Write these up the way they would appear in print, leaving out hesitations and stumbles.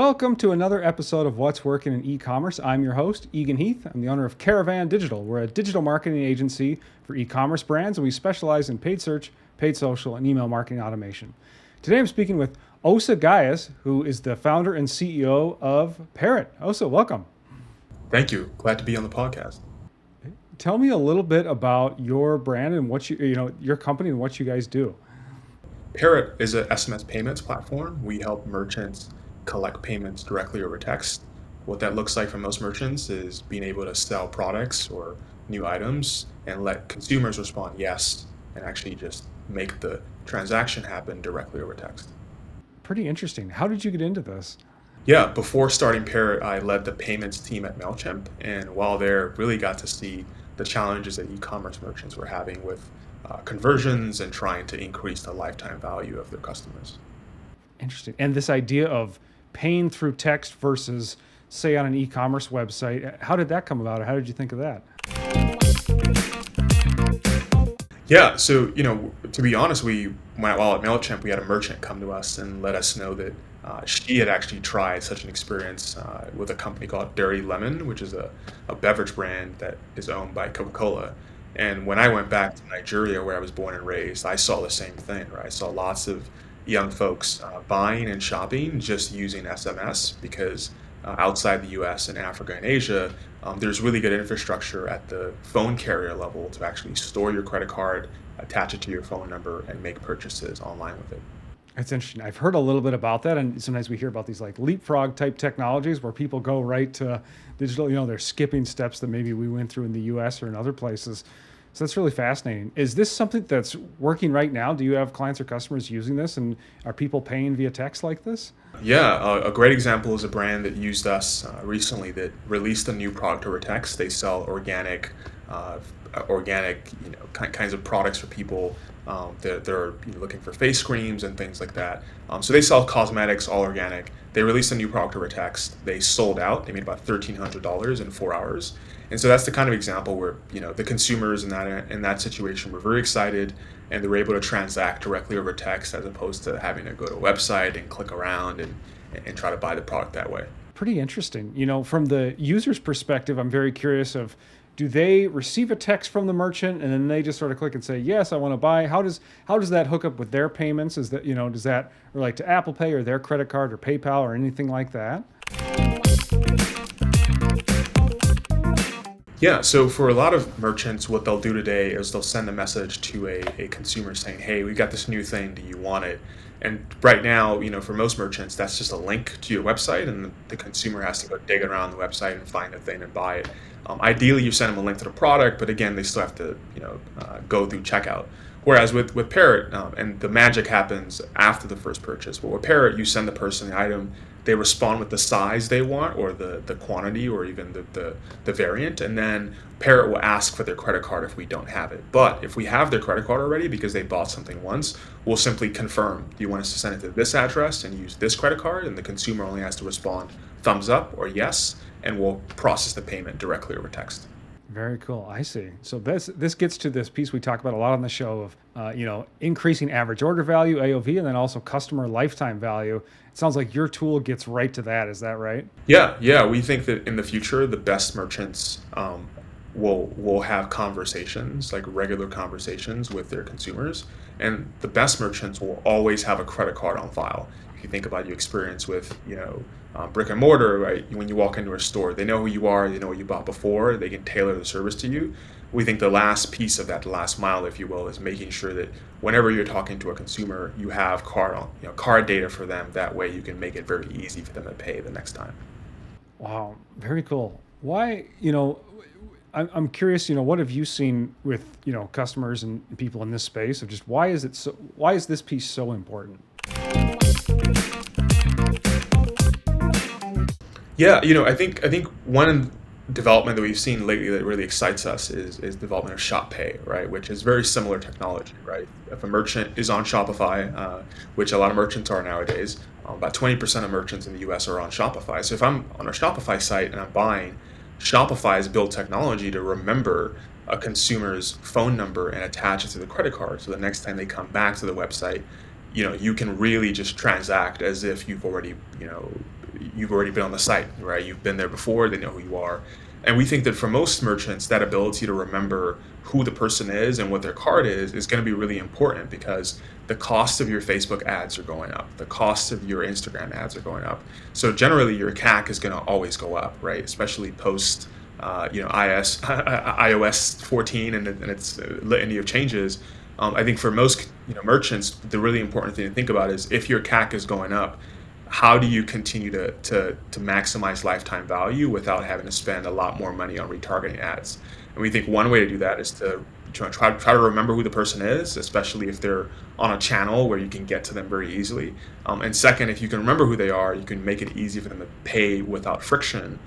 Welcome to another episode of What's Working in E-commerce. I'm your host, Egan Heath. I'm the owner of Caravan Digital. We're a digital marketing agency for e-commerce brands, and we specialize in paid search, paid social, and email marketing automation. Today I'm speaking with Osayame Gaius, who is the founder and CEO of Parrot. Osa, welcome. Thank you. Glad to be on the podcast. Tell me a little bit about your brand and what your company and what you guys do. Parrot is an SMS payments platform. We help merchants collect payments directly over text. What that looks like for most merchants is being able to sell products or new items and let consumers respond yes and actually just make the transaction happen directly over text. Pretty interesting. How did you get into this? Yeah, before starting Parrot, I led the payments team at MailChimp, and while there, really got to see the challenges that e-commerce merchants were having with conversions and trying to increase the lifetime value of their customers. Interesting. And this idea of paying through text versus, say, on an e-commerce website, how did that come about? How did you think of that? Yeah, so to be honest, while at MailChimp, we had a merchant come to us and let us know that she had actually tried such an experience with a company called Dairy Lemon, which is a beverage brand that is owned by Coca-Cola. And when I went back to Nigeria, where I was born and raised, I saw the same thing, right? I saw lots of young folks buying and shopping just using SMS because outside the US and Africa and Asia, there's really good infrastructure at the phone carrier level to actually store your credit card, attach it to your phone number, and make purchases online with it. That's interesting. I've heard a little bit about that, and sometimes we hear about these like leapfrog type technologies where people go right to digital. They're skipping steps that maybe we went through in the US or in other places. So that's really fascinating. Is this something that's working right now? Do you have clients or customers using this, and are people paying via text like this? Yeah, a great example is a brand that used us recently that released a new product over text. They sell organic, kinds of products for people that they're looking for face creams and things like that. So they sell cosmetics, all organic. They released a new product over text. They sold out. They made about $1,300 in 4 hours. And so that's the kind of example where the consumers in that situation were very excited, and they were able to transact directly over text as opposed to having to go to a website and click around and try to buy the product that way. Pretty interesting. From the user's perspective, I'm very curious of, do they receive a text from the merchant and then they just sort of click and say, yes, I want to buy? How does that hook up with their payments? Is that, does that relate to Apple Pay or their credit card or PayPal or anything like that? Yeah, so for a lot of merchants, what they'll do today is they'll send a message to a consumer saying, hey, we got this new thing, do you want it? And right now, for most merchants, that's just a link to your website, and the consumer has to go dig around the website and find the thing and buy it. Ideally, you send them a link to the product, but again, they still have to go through checkout. Whereas with Parrot, and the magic happens after the first purchase, but with Parrot, you send the person the item, they respond with the size they want or the quantity or even the variant, and then Parrot will ask for their credit card if we don't have it. But if we have their credit card already because they bought something once, we'll simply confirm, do you want us to send it to this address and use this credit card? And the consumer only has to respond thumbs up or yes, and we'll process the payment directly over text. Very cool. I see. So this gets to this piece we talk about a lot on the show of, increasing average order value, AOV, and then also customer lifetime value. It sounds like your tool gets right to that. Is that right? Yeah. We think that in the future, the best merchants will have conversations, like regular conversations with their consumers, and the best merchants will always have a credit card on file. If you think about your experience with, brick and mortar, right? When you walk into a store, they know who you are, they know what you bought before, they can tailor the service to you. We think the last piece of that, the last mile, if you will, is making sure that whenever you're talking to a consumer, you have card data for them. That way you can make it very easy for them to pay the next time. Wow, very cool. Why, I'm curious, what have you seen with, customers and people in this space of just why is this piece so important? Yeah, I think one development that we've seen lately that really excites us is development of Shop Pay, right? Which is very similar technology, right? If a merchant is on Shopify, which a lot of merchants are nowadays, about 20% of merchants in the US are on Shopify. So if I'm on a Shopify site and I'm buying, Shopify has built technology to remember a consumer's phone number and attach it to the credit card. So the next time they come back to the website, you can really just transact as if you've already, you've already been on the site, right? You've been there before, they know who you are. And we think that for most merchants, that ability to remember who the person is and what their card is going to be really important, because the cost of your Facebook ads are going up, the cost of your Instagram ads are going up. So generally, your CAC is going to always go up, right? Especially post, iOS 14 and its litany of changes. I think for most merchants, the really important thing to think about is, if your CAC is going up, how do you continue to maximize lifetime value without having to spend a lot more money on retargeting ads? And we think one way to do that is to try to remember who the person is, especially if they're on a channel where you can get to them very easily. And second, if you can remember who they are, you can make it easy for them to pay without friction.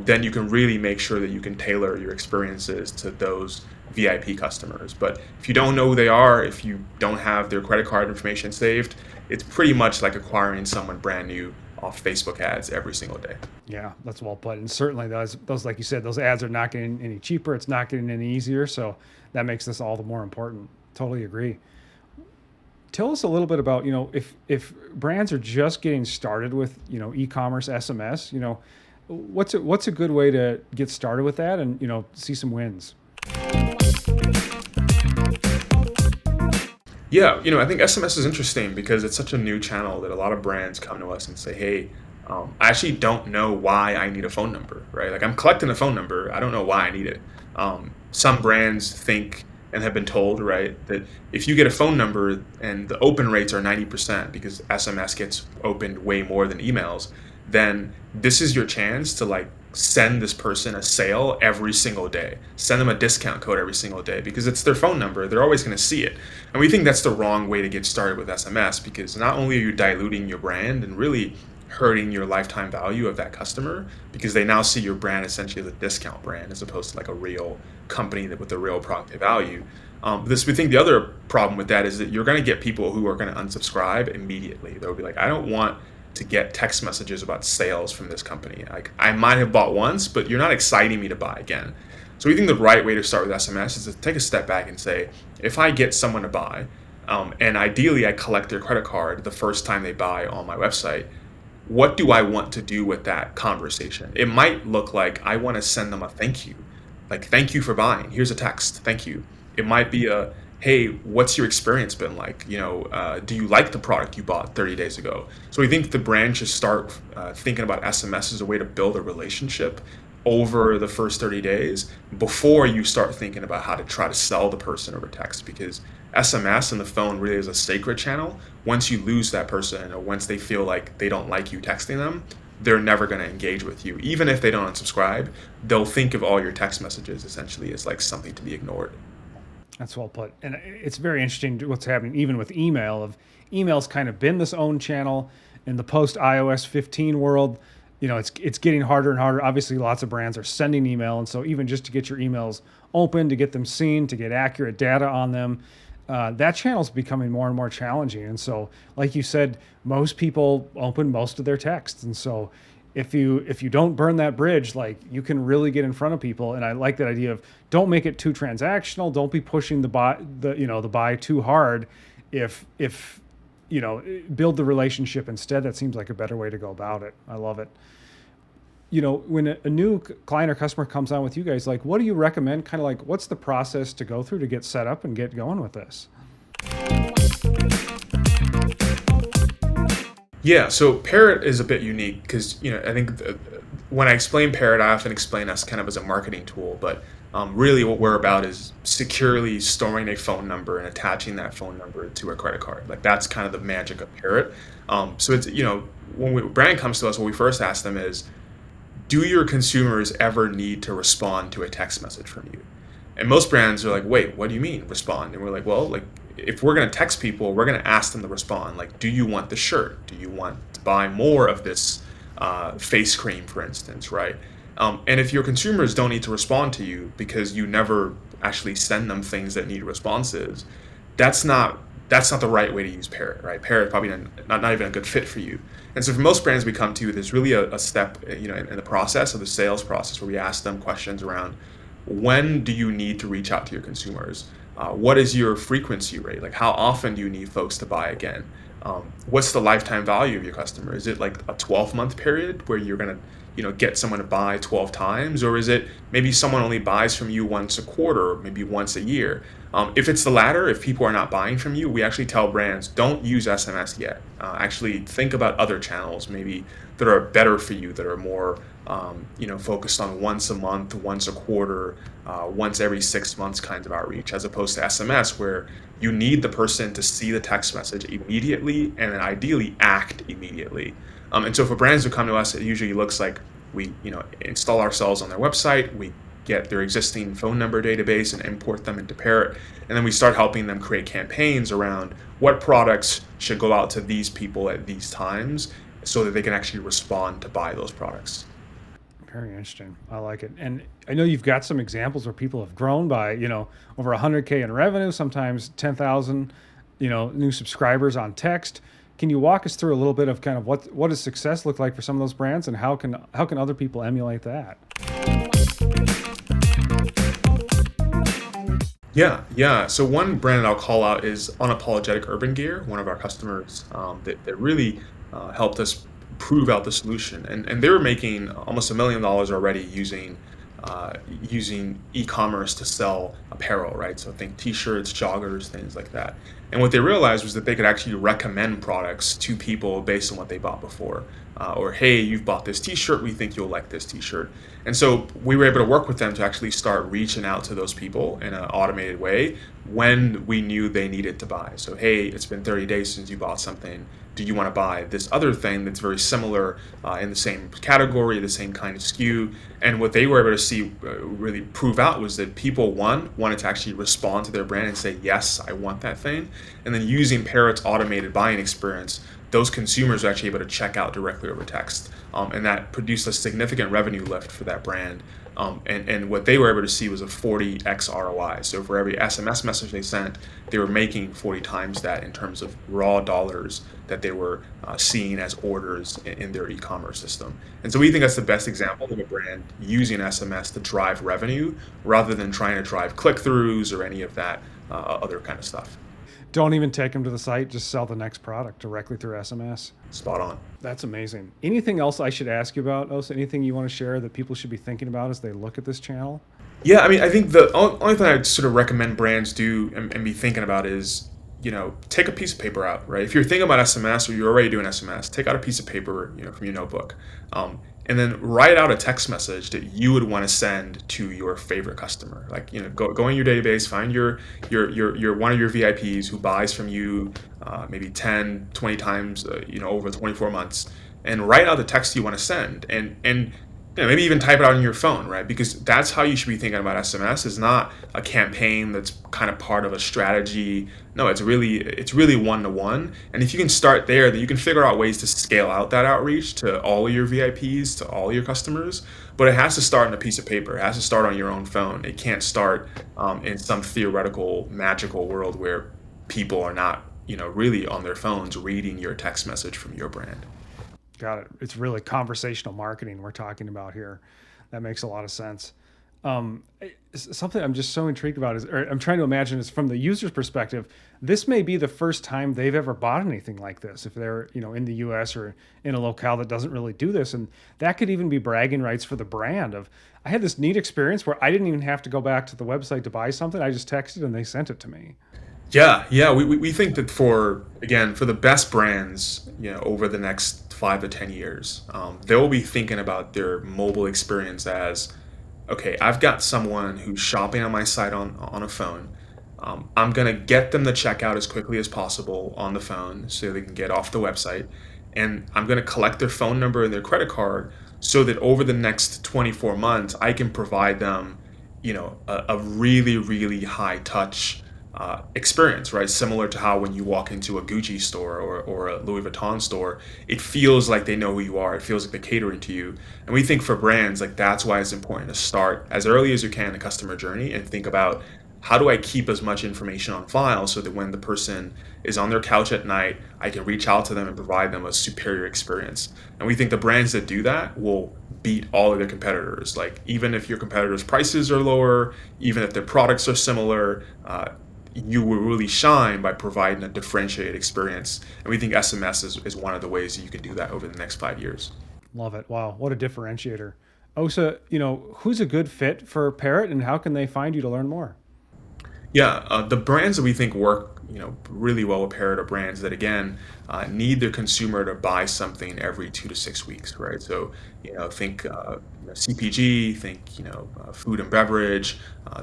Then you can really make sure that you can tailor your experiences to those VIP customers. But if you don't know who they are, if you don't have their credit card information saved, it's pretty much like acquiring someone brand new off Facebook ads every single day. Yeah, that's well put. And certainly those, like you said, those ads are not getting any cheaper. It's not getting any easier. So that makes this all the more important. Totally agree. Tell us a little bit about, if brands are just getting started with, e-commerce SMS, what's a good way to get started with that and, see some wins? Yeah, I think SMS is interesting because it's such a new channel that a lot of brands come to us and say, hey, I actually don't know why I need a phone number, right? Like, I'm collecting a phone number. I don't know why I need it. Some brands think and have been told, right, that if you get a phone number and the open rates are 90% because SMS gets opened way more than emails, then this is your chance to send this person a sale every single day, send them a discount code every single day, because it's their phone number. They're always going to see it. And we think that's the wrong way to get started with SMS, because not only are you diluting your brand and really hurting your lifetime value of that customer, because they now see your brand essentially as a discount brand as opposed to like a real company with a real product value. We think the other problem with that is that you're going to get people who are going to unsubscribe immediately. They'll be like, I don't want to get text messages about sales from this company. Like, I might have bought once, but you're not exciting me to buy again. So we think the right way to start with SMS is to take a step back and say, if I get someone to buy, and ideally I collect their credit card the first time they buy on my website, what do I want to do with that conversation? It might look like I want to send them a thank you. Like, thank you for buying. Here's a text. Thank you. It might be a, hey, what's your experience been like? Do you like the product you bought 30 days ago? So we think the brand should start thinking about SMS as a way to build a relationship over the first 30 days before you start thinking about how to try to sell the person over text, because SMS and the phone really is a sacred channel. Once you lose that person, or once they feel like they don't like you texting them, they're never going to engage with you. Even if they don't unsubscribe, they'll think of all your text messages essentially as like something to be ignored. That's well put. And it's very interesting what's happening even with email. Email's kind of been this own channel in the post iOS 15 world. It's getting harder and harder. Obviously, lots of brands are sending email. And so even just to get your emails open, to get them seen, to get accurate data on them, that channel's becoming more and more challenging. And so, like you said, most people open most of their texts. And so if you don't burn that bridge, you can really get in front of people. And I like that idea of, don't make it too transactional. Don't be pushing the buy too hard. If build the relationship instead. That seems like a better way to go about it. I love it. When a new client or customer comes on with you guys, what do you recommend? Kind of what's the process to go through to get set up and get going with this? Yeah, so Parrot is a bit unique because, I think when I explain Parrot, I often explain us kind of as a marketing tool, but really what we're about is securely storing a phone number and attaching that phone number to a credit card. That's kind of the magic of Parrot. So it's, when a brand comes to us, what we first ask them is, do your consumers ever need to respond to a text message from you? And most brands are like, wait, what do you mean respond? And we're like, well, if we're going to text people, we're going to ask them to respond. Do you want the shirt? Do you want to buy more of this face cream, for instance, right? And if your consumers don't need to respond to you because you never actually send them things that need responses, that's not the right way to use Parrot, right? Parrot probably not even a good fit for you. And so for most brands we come to, there's really a step, in the process of the sales process where we ask them questions around, when do you need to reach out to your consumers? What is your frequency rate? How often do you need folks to buy again? what's the lifetime value of your customer? Is it like a 12-month period where you're going to get someone to buy 12 times, or is it maybe someone only buys from you once a quarter, or maybe once a year? If it's the latter, if people are not buying from you, we actually tell brands, don't use SMS yet. Actually think about other channels maybe that are better for you, that are more focused on once a month, once a quarter, once every 6 months kinds of outreach, as opposed to SMS, where you need the person to see the text message immediately and then ideally act immediately. And so for brands who come to us, it usually looks like we install ourselves on their website, we get their existing phone number database and import them into Parrot, and then we start helping them create campaigns around what products should go out to these people at these times so that they can actually respond to buy those products. Very interesting. I like it. And I know you've got some examples where people have grown by, over 100K in revenue, sometimes 10,000, new subscribers on text. Can you walk us through a little bit of kind of what does success look like for some of those brands, and how can other people emulate that? Yeah. So one brand I'll call out is Unapologetic Urban Gear, one of our customers that really helped us prove out the solution. And they were making almost $1 million already using e-commerce to sell apparel, right? So think t-shirts, joggers, things like that. And what they realized was that they could actually recommend products to people based on what they bought before. Or, hey, you've bought this t-shirt, we think you'll like this t-shirt. And so we were able to work with them to actually start reaching out to those people in an automated way when we knew they needed to buy. So, hey, it's been 30 days since you bought something. Do you want to buy this other thing that's very similar in the same category, the same kind of SKU? And what they were able to see really prove out was that people, one, wanted to actually respond to their brand and say, yes, I want that thing. And then using Parrot's automated buying experience, those consumers are actually able to check out directly over text. And that produced a significant revenue lift for that brand. And what they were able to see was a 40x ROI. So for every SMS message they sent, they were making 40 times that in terms of raw dollars that they were seeing as orders in their e-commerce system. And so we think that's the best example of a brand using SMS to drive revenue rather than trying to drive click-throughs or any of that other kind of stuff. Don't even take them to the site, just sell the next product directly through SMS. Spot on. That's amazing. Anything else I should ask you about, Osa? Anything you want to share that people should be thinking about as they look at this channel? Yeah, I mean, I think the only thing I'd sort of recommend brands do and be thinking about is, take a piece of paper out, right? If you're thinking about SMS or you're already doing SMS, take out a piece of paper, from your notebook, and then write out a text message that you would want to send to your favorite customer. Like, go in your database, find your one of your VIPs who buys from you maybe 10, 20 times, over 24 months, and write out the text you want to send, and maybe even type it out on your phone, right? Because that's how you should be thinking about SMS. It's not a campaign that's kind of part of a strategy. No, it's really one-to-one. And if you can start there, then you can figure out ways to scale out that outreach to all of your VIPs, to all your customers. But it has to start on a piece of paper. It has to start on your own phone. It can't start in some theoretical, magical world where people are not, really on their phones reading your text message from your brand. Got it. It's really conversational marketing we're talking about here. That makes a lot of sense. Something I'm just so intrigued about is, or I'm trying to imagine, is from the user's perspective, this may be the first time they've ever bought anything like this. If they're, in the US or in a locale that doesn't really do this, and that could even be bragging rights for the brand of, I had this neat experience where I didn't even have to go back to the website to buy something. I just texted and they sent it to me. Yeah. We think that for the best brands, over the next 5 to 10 years, they'll be thinking about their mobile experience as, okay, I've got someone who's shopping on my site on a phone. I'm gonna get them to check out as quickly as possible on the phone so they can get off the website, and I'm gonna collect their phone number and their credit card so that over the next 24 months, I can provide them, a really, really high touch experience, right? Similar to how when you walk into a Gucci store or a Louis Vuitton store, it feels like they know who you are. It feels like they're catering to you. And we think for brands, like that's why it's important to start as early as you can in the customer journey and think about, how do I keep as much information on file so that when the person is on their couch at night, I can reach out to them and provide them a superior experience. And we think the brands that do that will beat all of their competitors. Like, even if your competitors' prices are lower, even if their products are similar, you will really shine by providing a differentiated experience. And we think SMS is one of the ways that you can do that over the next 5 years. Love it. Wow, what a differentiator. Osa, who's a good fit for Parrot, and how can they find you to learn more? Yeah, the brands that we think work, really well with Parrot are brands that again need their consumer to buy something every 2 to 6 weeks, right? So, think CPG, think food and beverage,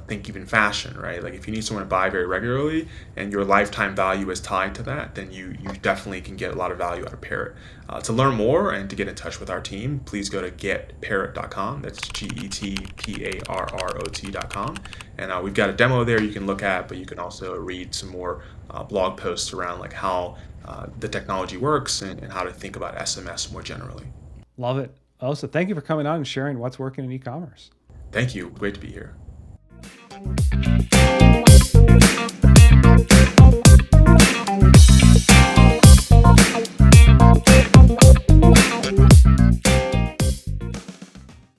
think even fashion, right? Like if you need someone to buy very regularly and your lifetime value is tied to that, then you definitely can get a lot of value out of Parrot. To learn more and to get in touch with our team, please go to getparrot.com. That's GETPARROT.com. And we've got a demo there you can look at, but you can also read some more blog posts around like how the technology works and how to think about SMS more generally. Love it. Osa, thank you for coming on and sharing what's working in e-commerce. Thank you. Great to be here.